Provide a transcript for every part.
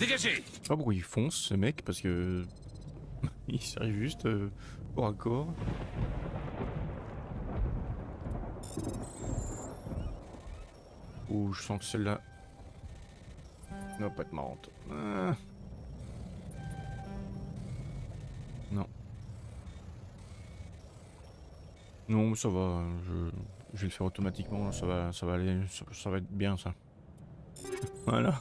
Dégagez! Je sais pas pourquoi il fonce ce mec parce que il s'arrive juste corps à corps. Ouh, je sens que celle-là ne va pas être marrante. Non. Non, mais ça va. Je vais le faire automatiquement. Ça va aller. Ça va être bien ça. Voilà.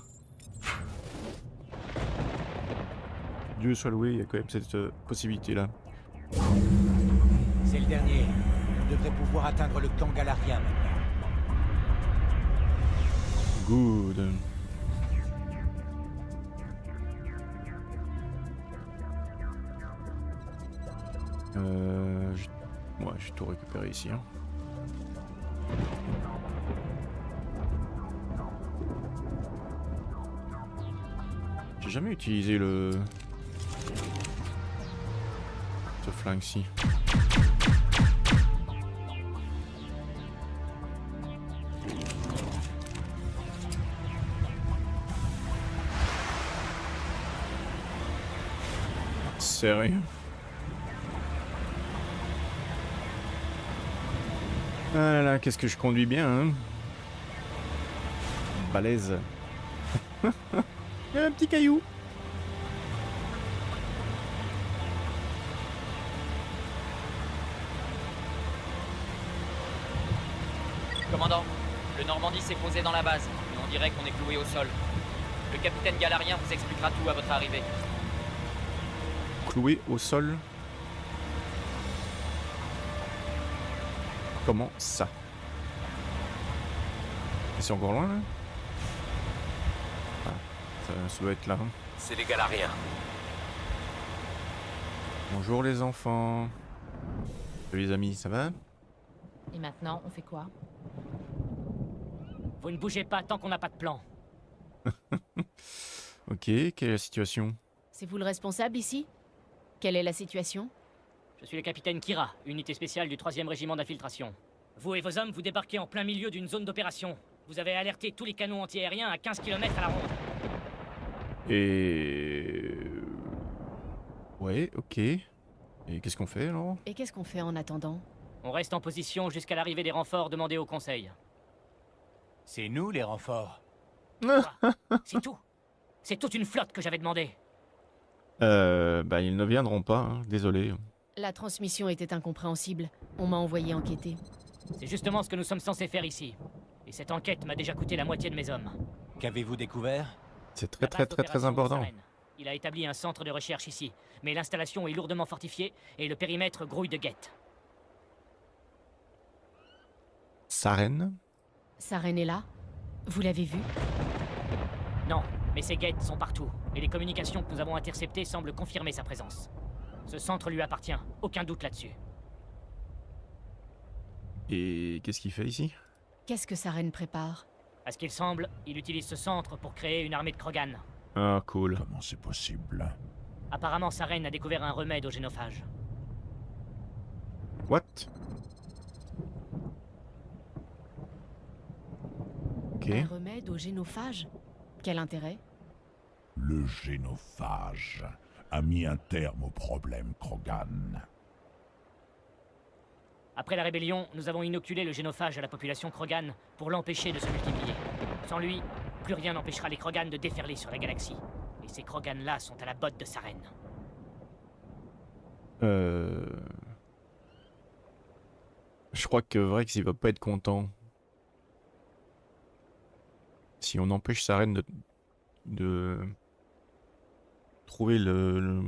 Dieu soit loué, il y a quand même cette possibilité-là. C'est le dernier. On devrait pouvoir atteindre le camp galarien maintenant. Good. Ouais, j'ai tout récupéré ici. Hein. J'ai jamais utilisé ce flingue-ci. Sérieux? Ah là là, qu'est-ce que je conduis bien, hein? Balèze. Il y a un petit caillou. Commandant, le Normandie s'est posé dans la base, et on dirait qu'on est cloué au sol. Le capitaine Galarien vous expliquera tout à votre arrivée. Cloué au sol? Comment ça? C'est encore loin là? Ah, ça doit être là. Hein. C'est les Galariens. Bonjour les enfants. Salut les amis, ça va? Et maintenant, on fait quoi? Vous ne bougez pas tant qu'on n'a pas de plan. Ok, quelle est la situation? C'est vous le responsable ici? Quelle est la situation? Je suis le capitaine Kira, unité spéciale du 3e régiment d'infiltration. Vous et vos hommes, vous débarquez en plein milieu d'une zone d'opération. Vous avez alerté tous les canons antiaériens à 15 km à la ronde. Et... Ouais, ok. Et qu'est-ce qu'on fait alors? Et qu'est-ce qu'on fait en attendant? On reste en position jusqu'à l'arrivée des renforts demandés au conseil. C'est nous les renforts. C'est tout. C'est toute une flotte que j'avais demandé. Bah ils ne viendront pas, hein. Désolé. La transmission était incompréhensible. On m'a envoyé enquêter. C'est justement ce que nous sommes censés faire ici. Et cette enquête m'a déjà coûté la moitié de mes hommes. Qu'avez-vous découvert? C'est La très base d'opération important. Sarène. Il a établi un centre de recherche ici, mais l'installation est lourdement fortifiée et le périmètre grouille de guettes. Sarène? Sarène est là? Vous l'avez vu? Non, mais ces guettes sont partout, et les communications que nous avons interceptées semblent confirmer sa présence. Ce centre lui appartient, aucun doute là-dessus. Et qu'est-ce qu'il fait ici? Qu'est-ce que Sarène prépare? À ce qu'il semble, il utilise ce centre pour créer une armée de Krogan. Ah, cool. Comment c'est possible? Apparemment, Sarène a découvert un remède au génophage. What? Ok. Un remède au génophage? Quel intérêt? Le génophage a mis un terme au problème Krogan. Après la rébellion, nous avons inoculé le génophage à la population Krogan pour l'empêcher de se multiplier. Sans lui, plus rien n'empêchera les Krogan de déferler sur la galaxie. Et ces Krogan-là sont à la botte de Sarène. Je crois que Vrex il va pas être content. Si on empêche Sarène de trouver la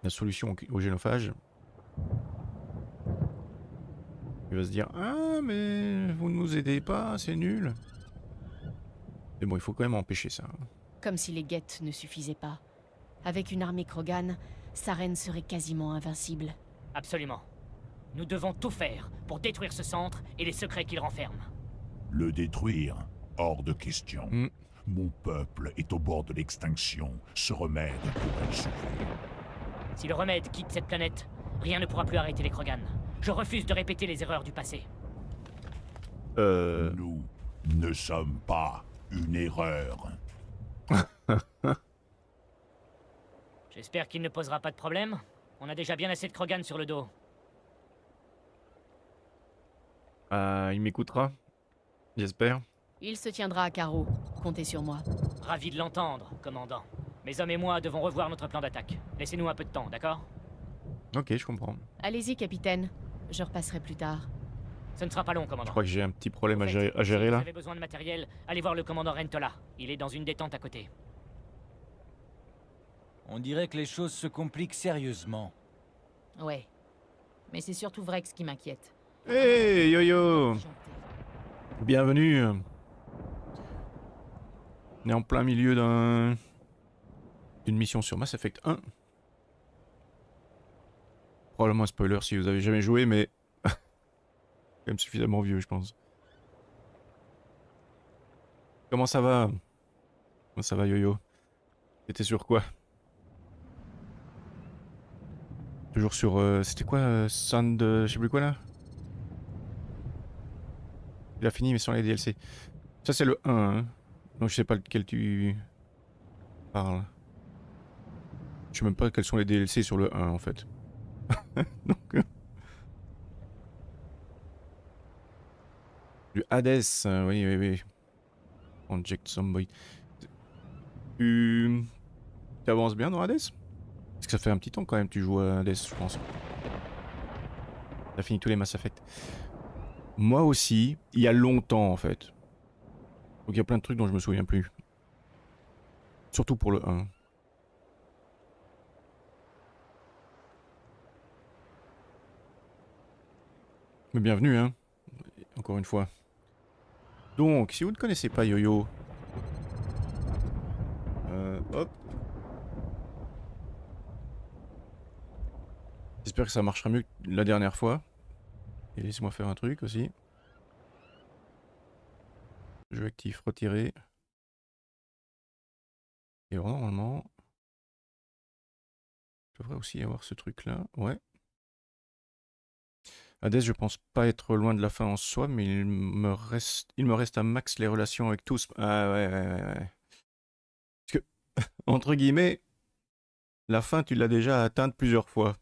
solution au génophage, il va se dire ah mais vous ne nous aidez pas, c'est nul. Mais bon, il faut quand même empêcher ça. Comme si les guettes ne suffisaient pas. Avec une armée Krogan, Sarène serait quasiment invincible. Absolument. Nous devons tout faire pour détruire ce centre et les secrets qu'il renferme. Le détruire? Hors de question. Mm. Mon peuple est au bord de l'extinction. Ce remède pourrait le sauver. Si le remède quitte cette planète, rien ne pourra plus arrêter les Krogan. Je refuse de répéter les erreurs du passé. Nous ne sommes pas une erreur. J'espère qu'il ne posera pas de problème. On a déjà bien assez de Krogan sur le dos. Il m'écoutera. J'espère. Il se tiendra à carreau. Comptez sur moi. Ravi de l'entendre, commandant. Mes hommes et moi devons revoir notre plan d'attaque. Laissez-nous un peu de temps, d'accord? Ok, je comprends. Allez-y, capitaine. Je repasserai plus tard. Ce ne sera pas long, Je commandant. crois que j'ai un petit problème Au à fait, gérer si là. vous avez besoin de matériel, allez voir le commandant Rentola. Il est dans une détente à côté. On dirait que les choses se compliquent sérieusement. Ouais. Mais c'est surtout Vrex qui m'inquiète. Hey yo-yo, bienvenue. On est en plein milieu d'une mission sur Mass Effect 1. Probablement un spoiler si vous avez jamais joué, mais quand même suffisamment vieux, je pense. Comment ça va? Comment ça va, yo-yo? T'étais sur quoi? Toujours sur... c'était quoi? Sound... je sais plus quoi, là? Il a fini, mais sans les DLC. Ça, c'est le 1, hein. Donc, je sais pas lequel tu parles. Je sais même pas quels sont les DLC sur le 1, en fait. Donc... Du Hades, oui, oui, oui. Project Zomboid. Tu avances bien dans Hades? Parce que ça fait un petit temps quand même que tu joues à Hades, je pense. T'as fini tous les Mass Effect. Moi aussi, il y a longtemps en fait. Donc il y a plein de trucs dont je me souviens plus. Surtout pour le 1. Mais bienvenue, hein. Encore une fois. Donc, si vous ne connaissez pas Yo-Yo... hop. J'espère que ça marchera mieux que la dernière fois. Et laissez-moi faire un truc aussi. Jeu actif, retiré. Et normalement... je devrais aussi avoir ce truc-là. Ouais. Hades, je pense pas être loin de la fin en soi, mais il me reste à max les relations avec tous. Ah ouais, ouais, ouais, ouais. Parce que, entre guillemets, la fin, tu l'as déjà atteinte plusieurs fois.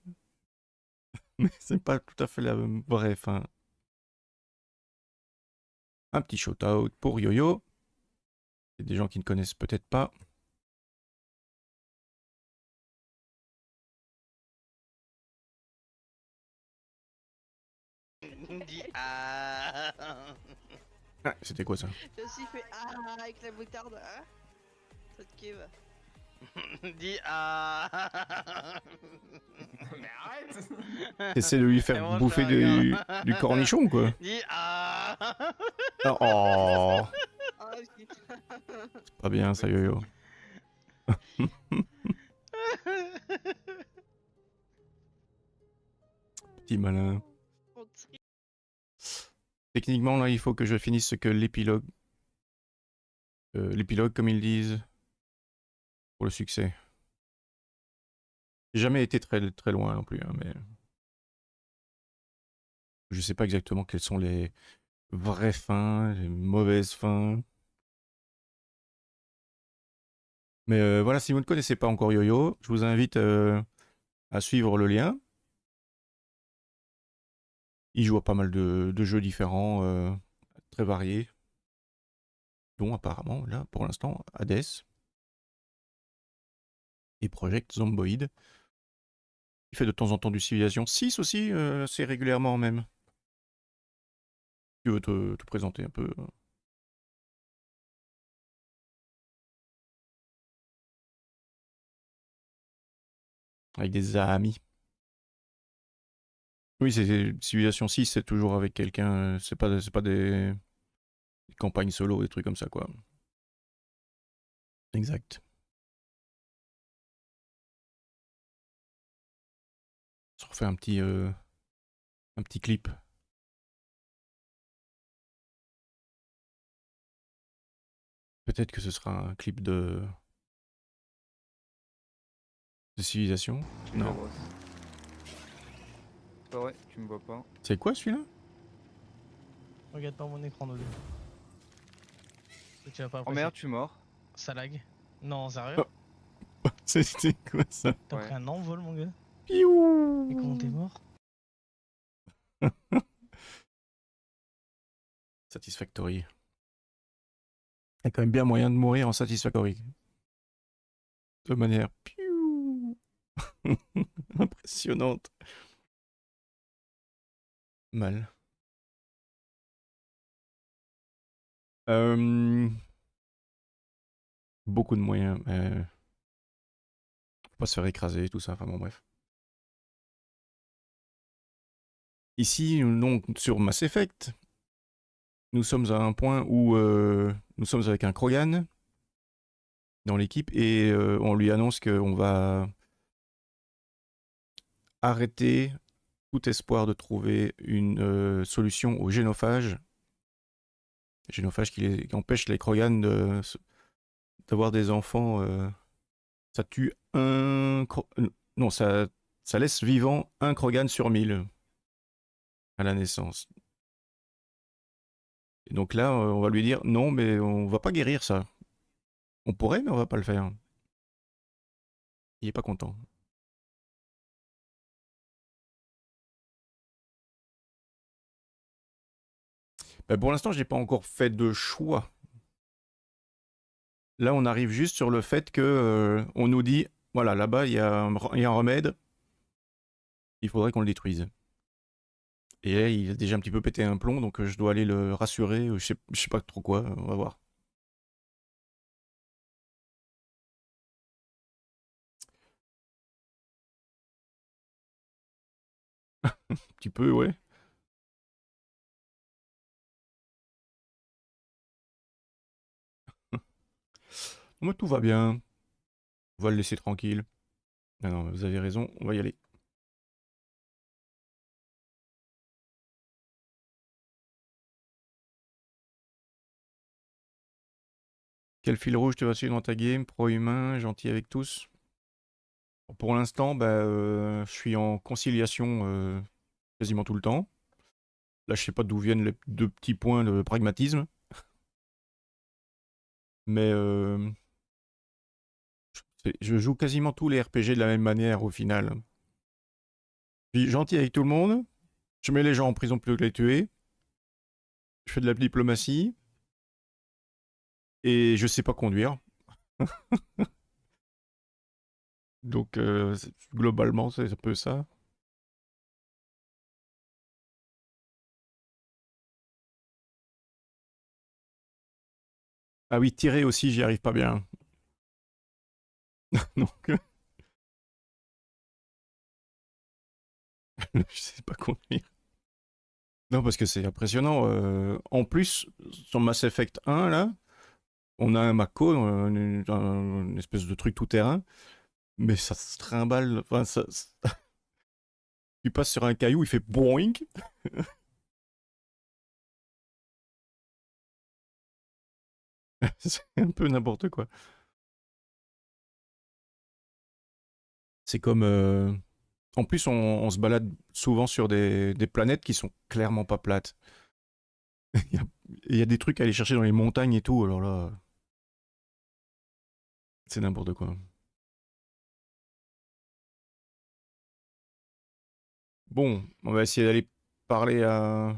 Mais c'est pas tout à fait la vraie fin. Un petit shout-out pour Yo-Yo. Il y a des gens qui ne connaissent peut-être pas. Dis ah. Ah, c'était quoi ça? J'ai aussi fait ah avec la moutarde, hein. Ça te kiffe. Dis ah. Mais arrête. T'essaies de lui Et faire moi, je bouffer fais un du cornichon, quoi. Dis ah. Oh, Ah, shit. c'est pas bien ça, Yo-Yo. Petit malin. Techniquement, là, il faut que je finisse ce que l'épilogue... l'épilogue, comme ils disent, pour le succès. J'ai jamais été très, très loin non plus, hein, mais... je sais pas exactement quelles sont les vraies fins, les mauvaises fins. Mais voilà, si vous ne connaissez pas encore Yo-Yo, je vous invite à suivre le lien. Il joue à pas mal de jeux différents, très variés. Dont apparemment, là, pour l'instant, Hades. Et Project Zomboid. Il fait de temps en temps du Civilization 6 aussi, assez régulièrement même. Tu veux te présenter un peu? Avec des amis. Oui, c'est Civilization 6, c'est toujours avec quelqu'un, c'est pas des campagnes solo, des trucs comme ça, quoi. Exact. On se refait un petit clip. Peut-être que ce sera un clip de Civilization. Non. Pas vrai, tu me vois pas. C'est quoi celui-là? Regarde pas mon écran, Dodo. Tu vas pas Oh apprécier. merde, je suis mort. Ça lag. Non, sérieux? C'était quoi ça? T'as Ouais. pris un envol, mon gars? Piou. Et comment t'es mort? Satisfactory. Il y a quand même bien moyen de mourir en Satisfactory. De manière piou. Impressionnante. Mal. Beaucoup de moyens. Faut pas se faire écraser, tout ça. Enfin bon, bref. Ici, donc, sur Mass Effect, nous sommes à un point où nous sommes avec un Krogan dans l'équipe et on lui annonce qu'on va arrêter tout espoir de trouver une solution au génophage. Génophage qui empêche les Krogan d'avoir des enfants. Ça tue non, ça laisse vivant un Krogan sur 1000 à la naissance. Et donc là, on va lui dire non, mais on va pas guérir ça. On pourrait, mais on va pas le faire. Il est pas content. Ben pour l'instant, j'ai pas encore fait de choix. Là, on arrive juste sur le fait que on nous dit voilà, là-bas, il y a un remède. Il faudrait qu'on le détruise. Et là, il a déjà un petit peu pété un plomb, donc je dois aller le rassurer. Je sais pas trop quoi. On va voir. Un petit peu, ouais. Moi, tout va bien. On va le laisser tranquille. Ah non, vous avez raison, on va y aller. Quel fil rouge tu vas suivre dans ta game? Pro-humain, gentil avec tous. Pour l'instant, je suis en conciliation quasiment tout le temps. Là, je sais pas d'où viennent les 2 petits points de pragmatisme. Mais je joue quasiment tous les RPG de la même manière au final. Je suis gentil avec tout le monde. Je mets les gens en prison plutôt que les tuer. Je fais de la diplomatie. Et je sais pas conduire. Donc, globalement, c'est un peu ça. Ah oui, tirer aussi, j'y arrive pas bien. Donc, je sais pas conduire. Non, parce que c'est impressionnant. En plus, sur Mass Effect 1, là, on a un Mako, une espèce de truc tout-terrain, mais ça se trimballe. Enfin, tu passes sur un caillou, il fait boing. C'est un peu n'importe quoi. C'est comme. En plus, on se balade souvent sur des planètes qui sont clairement pas plates. Il y a des trucs à aller chercher dans les montagnes et tout, alors là. C'est n'importe quoi. Bon, on va essayer d'aller parler à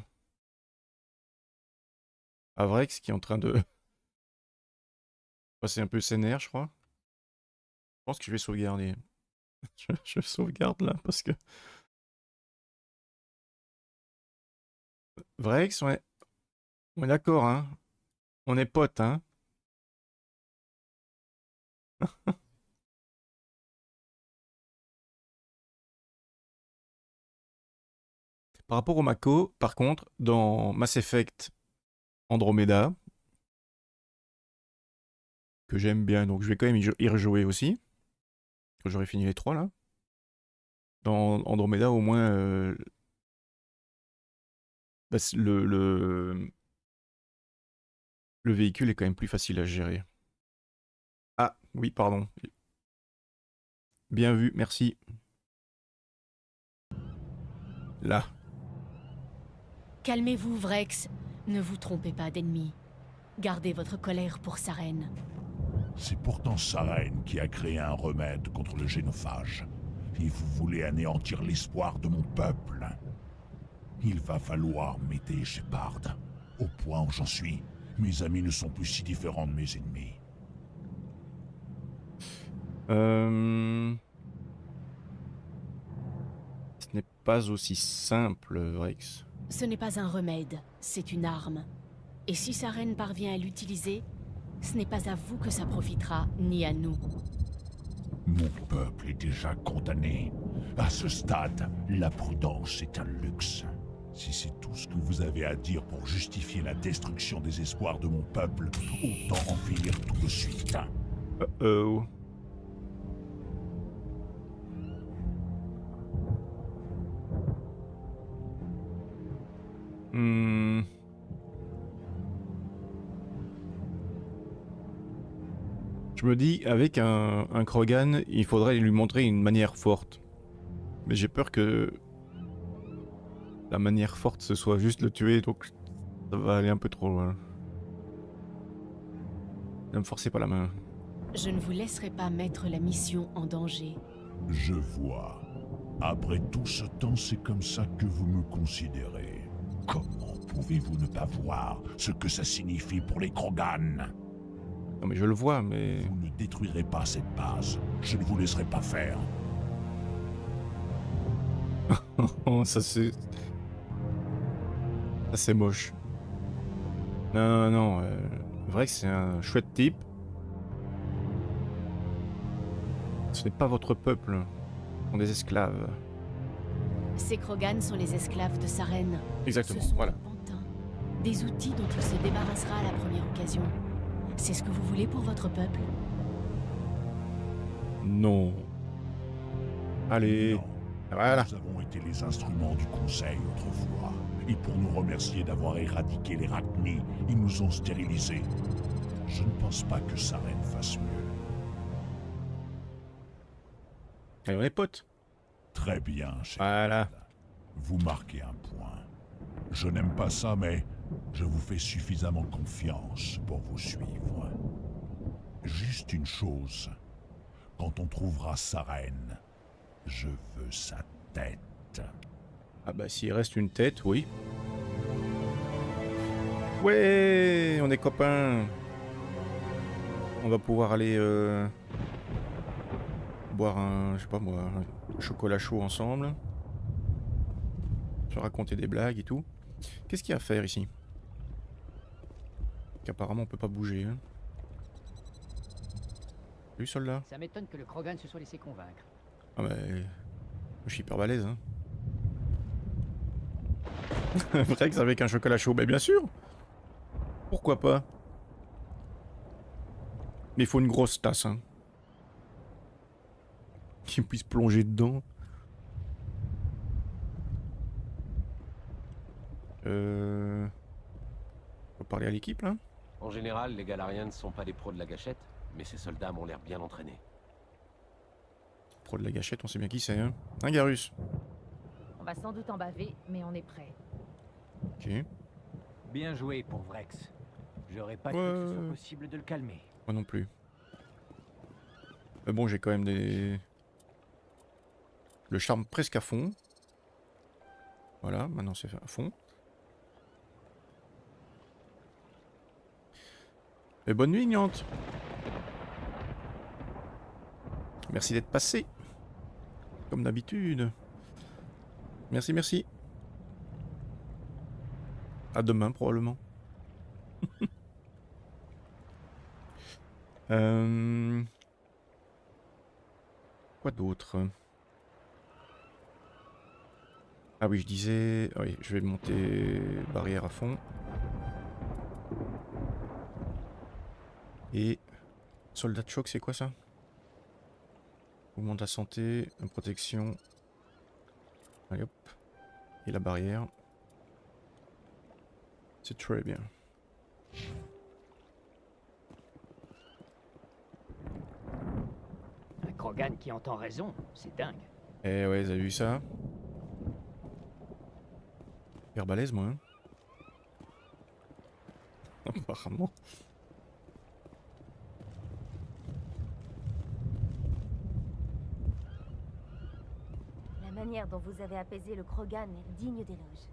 Vrex qui est en train de passer un peu ses nerfs, je crois. Je pense que je vais sauvegarder. Je sauvegarde là parce que. Vrex, on est d'accord, hein. On est potes, hein. Par rapport au Mako, par contre, dans Mass Effect Andromeda, que j'aime bien, donc je vais quand même y rejouer aussi, quand j'aurai fini les 3 là. Dans Andromeda, au moins, le véhicule est quand même plus facile à gérer. Ah, oui, pardon. Bien vu, merci. Là. Calmez-vous, Vrex. Ne vous trompez pas d'ennemi. Gardez votre colère pour Saren. C'est pourtant Sarene qui a créé un remède contre le génophage. Et vous voulez anéantir l'espoir de mon peuple. Il va falloir m'aider, Shepard. Au point où j'en suis, mes amis ne sont plus si différents de mes ennemis. Ce n'est pas aussi simple, Vrex. Ce n'est pas un remède, c'est une arme. Et si Saren parvient à l'utiliser, ce n'est pas à vous que ça profitera, ni à nous. Mon peuple est déjà condamné. À ce stade, la prudence est un luxe. Si c'est tout ce que vous avez à dire pour justifier la destruction des espoirs de mon peuple, autant en finir tout de suite. Oh. Je me dis, avec un Krogan, il faudrait lui montrer une manière forte. Mais j'ai peur que la manière forte, ce soit juste le tuer, donc ça va aller un peu trop loin. Ne me forcez pas la main. Je ne vous laisserai pas mettre la mission en danger. Je vois. Après tout ce temps, c'est comme ça que vous me considérez. Comment pouvez-vous ne pas voir ce que ça signifie pour les Krogan? Non mais je le vois, mais... Vous ne détruirez pas cette base. Je ne vous laisserai pas faire. Oh, ça c'est... Ça c'est moche. Non, non, vrai que c'est un chouette type. Ce n'est pas votre peuple. Ce sont des esclaves. Ces Krogan sont les esclaves de Saren. Exactement, Ce sont voilà. des pantins, des outils dont il se débarrassera à la première occasion. C'est ce que vous voulez pour votre peuple? Non. Allez. Non. Voilà. Nous avons été les instruments du Conseil autrefois. Et pour nous remercier d'avoir éradiqué les Rachni, ils nous ont stérilisés. Je ne pense pas que Saren fasse mieux. Allez, on est potes. Très bien, cher. Voilà. Vous marquez un point. Je n'aime pas ça, mais je vous fais suffisamment confiance pour vous suivre. Juste une chose. Quand on trouvera Saren, je veux sa tête. Ah bah s'il reste une tête, oui. Ouais, on est copains. On va pouvoir aller boire un, je sais pas moi, un chocolat chaud ensemble. Se raconter des blagues et tout. Qu'est-ce qu'il y a à faire ici? Qu'apparemment on peut pas bouger. Hein. Salut soldat. Ça m'étonne que le Krogan se soit laissé convaincre. Ah bah... Je suis hyper balèze, hein. Vrai que c'est avec un chocolat chaud, bah bien sûr. Pourquoi pas? Mais il faut une grosse tasse, hein. Qui puisse plonger dedans. On va parler à l'équipe, là? En général, les Galariens ne sont pas des pros de la gâchette, mais ces soldats m'ont l'air bien entraînés. Pro de la gâchette, on sait bien qui c'est, hein. Un Garus. On va sans doute en baver, mais on est prêt. Ok. Bien joué pour Vrex. J'aurais pas cru que ce soit possible de le calmer. Moi non plus. Mais bon, j'ai quand même des... Le charme presque à fond. Voilà, maintenant c'est à fond. Et bonne nuit, Niante. Merci d'être passé. Comme d'habitude. Merci, merci. À demain, probablement. Quoi d'autre? Ah oui, je disais... Ah oui, je vais monter barrière à fond. Et... Soldat de choc, c'est quoi ça? Mouvement de la santé, protection. Allez hop. Et la barrière. C'est très bien. Un Krogan qui entend raison, c'est dingue. Eh ouais, vous avez vu ça? Hyper balèze, moi. Hein. Apparemment. manière dont vous avez apaisé le Krogan est digne d'éloge.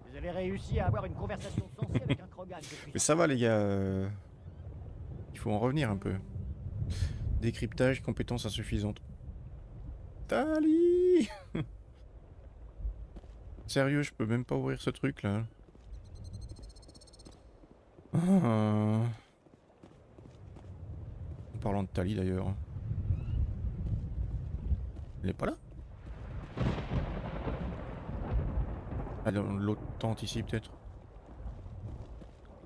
Vous avez réussi à avoir une conversation sensée avec un Krogan. Mais ça va les gars, il faut en revenir un peu. Décryptage, compétences insuffisantes. Tali. Sérieux, je peux même pas ouvrir ce truc là. Ah. En parlant de Tali d'ailleurs. Elle est pas là? Ah, dans l'autre tente ici peut-être.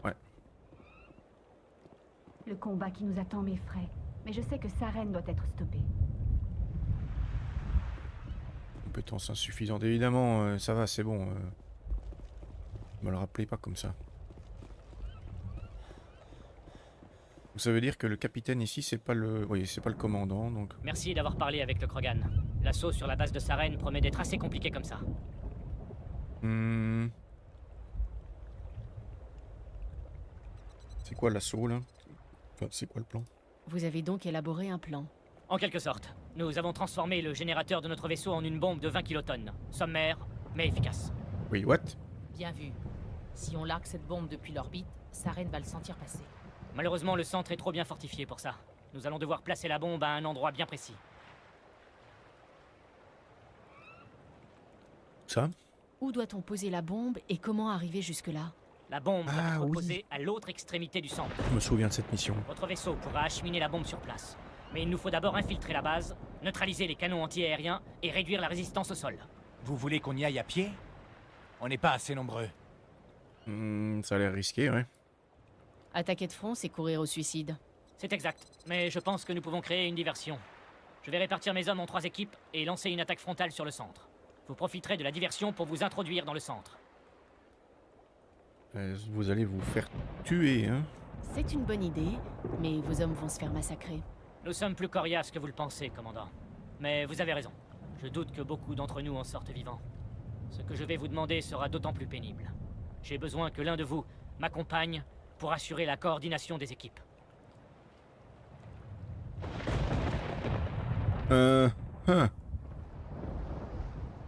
Ouais. Le combat qui nous attend m'effraie, mais je sais que Saren doit être stoppée. Compétences insuffisantes, évidemment, ça va, c'est bon. Me le rappelez pas comme ça. Donc ça veut dire que le capitaine ici, c'est pas le... Oui, c'est pas le commandant, donc... Merci d'avoir parlé avec le Krogan. L'assaut sur la base de Saren promet d'être assez compliqué comme ça. C'est quoi l'assaut, là? Enfin, c'est quoi le plan? Vous avez donc élaboré un plan. En quelque sorte, nous avons transformé le générateur de notre vaisseau en une bombe de 20 kilotonnes. Sommaire, mais efficace. Oui, what? Bien vu. Si on largue cette bombe depuis l'orbite, Saren va le sentir passer. Malheureusement, le centre est trop bien fortifié pour ça. Nous allons devoir placer la bombe à un endroit bien précis. Ça? Où doit-on poser la bombe et comment arriver jusque-là? La bombe doit être posée à l'autre extrémité du centre. Je me souviens de cette mission. Votre vaisseau pourra acheminer la bombe sur place. Mais il nous faut d'abord infiltrer la base, neutraliser les canons anti-aériens et réduire la résistance au sol. Vous voulez qu'on y aille à pied? On n'est pas assez nombreux. Ça a l'air risqué, ouais. Attaquer de front, c'est courir au suicide. C'est exact, mais je pense que nous pouvons créer une diversion. Je vais répartir mes hommes en 3 équipes et lancer une attaque frontale sur le centre. Vous profiterez de la diversion pour vous introduire dans le centre. Vous allez vous faire tuer, hein? C'est une bonne idée, mais vos hommes vont se faire massacrer. Nous sommes plus coriaces que vous le pensez, commandant. Mais vous avez raison. Je doute que beaucoup d'entre nous en sortent vivants. Ce que je vais vous demander sera d'autant plus pénible. J'ai besoin que l'un de vous m'accompagne pour assurer la coordination des équipes.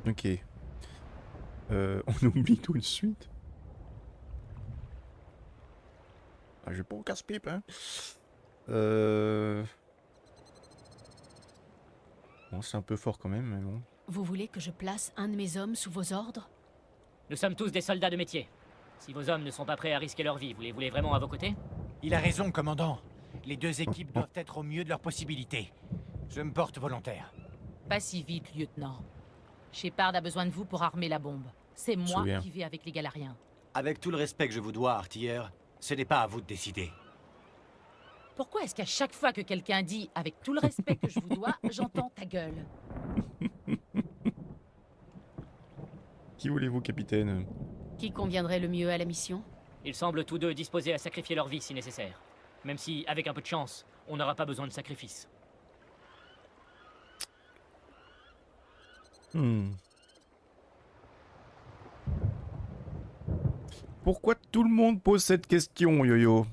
Ok. On oublie tout de suite. Ah, je vais pas au casse-pipe, hein. Bon, c'est un peu fort quand même, mais bon. Vous voulez que je place un de mes hommes sous vos ordres? Nous sommes tous des soldats de métier. Si vos hommes ne sont pas prêts à risquer leur vie, vous les voulez vraiment à vos côtés? Il a raison, commandant. Les 2 équipes doivent être au mieux de leurs possibilités. Je me porte volontaire. Pas si vite, lieutenant. Shepard a besoin de vous pour armer la bombe. C'est moi qui vais avec les Galariens. Avec tout le respect que je vous dois, artilleur, ce n'est pas à vous de décider. Pourquoi est-ce qu'à chaque fois que quelqu'un dit « avec tout le respect que je vous dois », j'entends ta gueule? Qui voulez-vous, capitaine? Qui conviendrait le mieux à la mission? Ils semblent tous deux disposés à sacrifier leur vie si nécessaire. Même si, avec un peu de chance, on n'aura pas besoin de sacrifice. Pourquoi tout le monde pose cette question, Yo-Yo?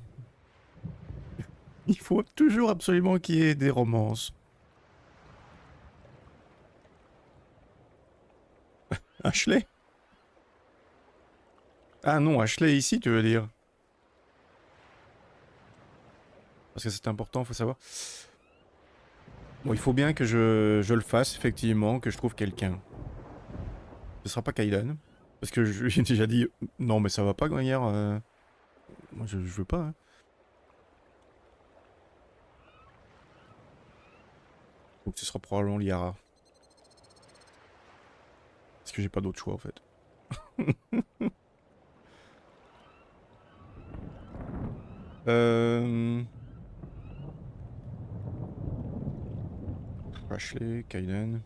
Il faut toujours absolument qu'il y ait des romances. Ashley? Ah non, Ashley ici, tu veux dire? Parce que c'est important, faut savoir. Bon, il faut bien que je le fasse, effectivement, que je trouve quelqu'un. Ce sera pas Kaidan. Parce que j'ai déjà dit, non mais ça va pas, Gruyère. Moi je veux pas. Hein. Donc ce sera probablement Liara. Parce que j'ai pas d'autre choix en fait. Ashley, Kaidan.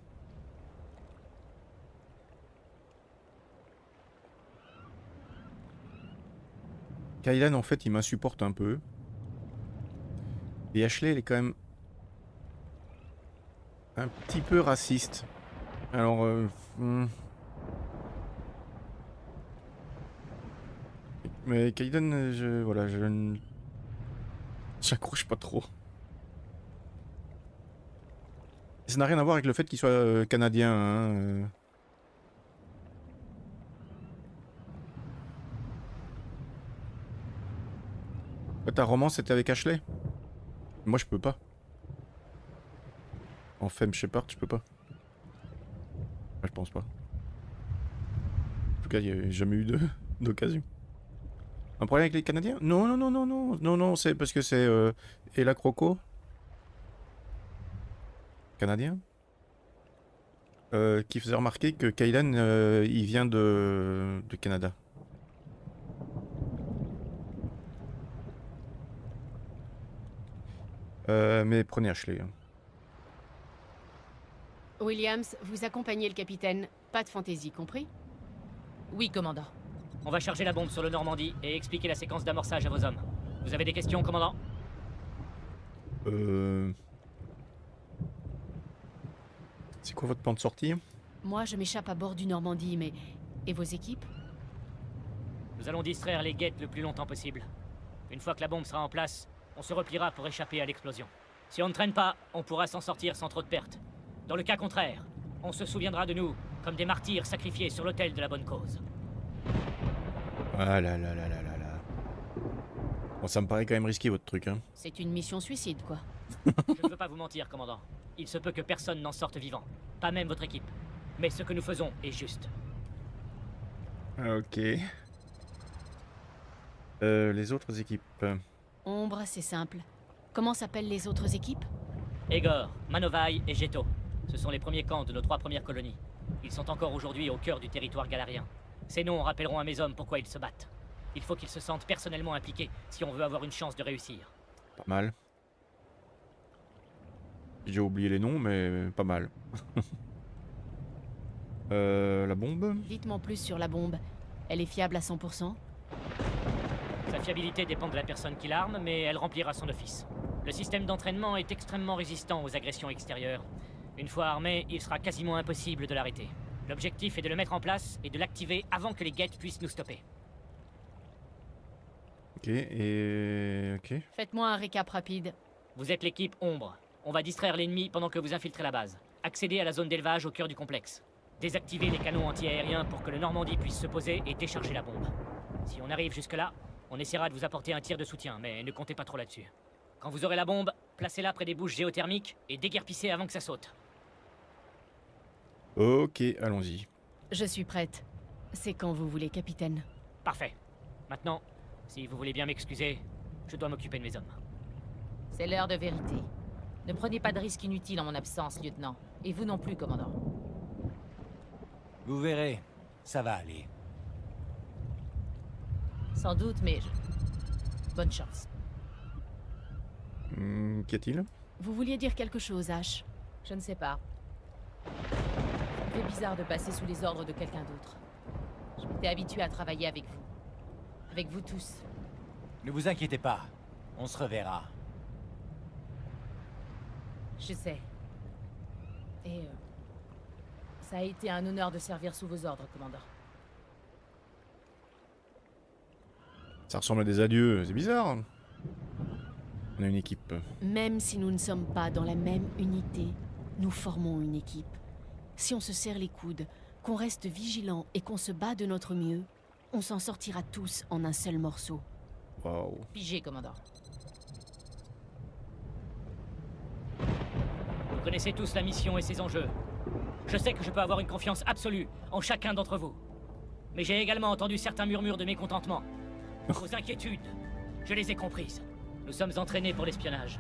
Kaidan en fait il m'insupporte un peu. Et Ashley elle est quand même un petit peu raciste. Alors mais Kaidan voilà j'accroche pas trop. Ça n'a rien à voir avec le fait qu'il soit canadien. Hein, Ta romance c'était avec Ashley? Moi je peux pas. En Femme Shepard je peux pas. Je pense pas. En tout cas il n'y a jamais eu d'occasion. Un problème avec les Canadiens? Non non non non non non non, c'est parce que c'est Ella Croco. Canadien, qui faisait remarquer que Kaylan il vient de Canada. Mais prenez Ashley. Williams, vous accompagnez le capitaine. Pas de fantaisie, compris? Oui, commandant. On va charger la bombe sur le Normandie et expliquer la séquence d'amorçage à vos hommes. Vous avez des questions, commandant? C'est quoi votre plan de sortie? Moi, je m'échappe à bord du Normandie, mais... Et vos équipes? Nous allons distraire les guettes le plus longtemps possible. Une fois que la bombe sera en place, on se repliera pour échapper à l'explosion. Si on ne traîne pas, on pourra s'en sortir sans trop de pertes. Dans le cas contraire, on se souviendra de nous comme des martyrs sacrifiés sur l'autel de la bonne cause. Ah là là là là là là. Bon, ça me paraît quand même risqué votre truc, hein. C'est une mission suicide, quoi. Je ne veux pas vous mentir, commandant. Il se peut que personne n'en sorte vivant. Pas même votre équipe. Mais ce que nous faisons est juste. Ok. Les autres équipes. Ombre, c'est simple. Comment s'appellent les autres équipes? Egor, Manovai et Geto. Ce sont les premiers camps de nos 3 premières colonies. Ils sont encore aujourd'hui au cœur du territoire galarien. Ces noms rappelleront à mes hommes pourquoi ils se battent. Il faut qu'ils se sentent personnellement impliqués si on veut avoir une chance de réussir. Pas mal. J'ai oublié les noms, mais pas mal. La bombe? Dites-moi plus sur la bombe. Elle est fiable à 100%? Sa fiabilité dépend de la personne qui l'arme, mais elle remplira son office. Le système d'entraînement est extrêmement résistant aux agressions extérieures. Une fois armé, il sera quasiment impossible de l'arrêter. L'objectif est de le mettre en place et de l'activer avant que les guettes puissent nous stopper. Ok, et... ok. Faites-moi un récap rapide. Vous êtes l'équipe Ombre. On va distraire l'ennemi pendant que vous infiltrez la base. Accédez à la zone d'élevage au cœur du complexe. Désactivez les canons anti-aériens pour que le Normandie puisse se poser et décharger la bombe. Si on arrive jusque-là, on essaiera de vous apporter un tir de soutien, mais ne comptez pas trop là-dessus. Quand vous aurez la bombe, placez-la près des bouches géothermiques et déguerpissez avant que ça saute. Ok, allons-y. Je suis prête. C'est quand vous voulez, capitaine. Parfait. Maintenant, si vous voulez bien m'excuser, je dois m'occuper de mes hommes. C'est l'heure de vérité. Ne prenez pas de risques inutiles en mon absence, lieutenant. Et vous non plus, commandant. Vous verrez, ça va aller. Sans doute, mais... Bonne chance. Qu'y a-t-il? Vous vouliez dire quelque chose, Ash? Je ne sais pas. Ça me fait bizarre de passer sous les ordres de quelqu'un d'autre. Je m'étais habitué à travailler avec vous. Avec vous tous. Ne vous inquiétez pas, on se reverra. Je sais. Et ça a été un honneur de servir sous vos ordres, commandant. Ça ressemble à des adieux, c'est bizarre. On a une équipe. Même si nous ne sommes pas dans la même unité, nous formons une équipe. Si on se serre les coudes, qu'on reste vigilant et qu'on se bat de notre mieux, on s'en sortira tous en un seul morceau. Waouh. Pigé, commandant. Vous connaissez tous la mission et ses enjeux. Je sais que je peux avoir une confiance absolue en chacun d'entre vous. Mais j'ai également entendu certains murmures de mécontentement. Vos inquiétudes, je les ai comprises. Nous sommes entraînés pour l'espionnage.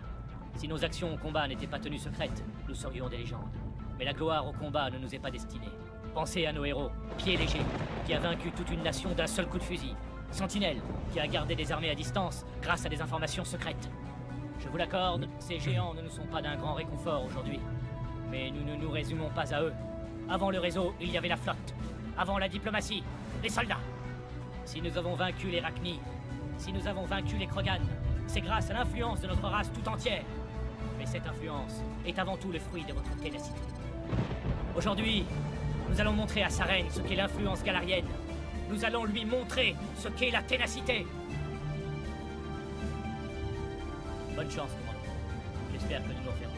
Si nos actions au combat n'étaient pas tenues secrètes, nous serions des légendes. Mais la gloire au combat ne nous est pas destinée. Pensez à nos héros. Pied Léger, qui a vaincu toute une nation d'un seul coup de fusil. Sentinelle, qui a gardé des armées à distance grâce à des informations secrètes. Je vous l'accorde, ces géants ne nous sont pas d'un grand réconfort aujourd'hui. Mais nous ne nous résumons pas à eux. Avant le réseau, il y avait la flotte. Avant la diplomatie, les soldats. Si nous avons vaincu les Rachni, si nous avons vaincu les Krogan, c'est grâce à l'influence de notre race tout entière. Mais cette influence est avant tout le fruit de votre ténacité. Aujourd'hui, nous allons montrer à Sarene ce qu'est l'influence galarienne. Nous allons lui montrer ce qu'est la ténacité. Bonne chance, commandant. J'espère que nous nous reverrons.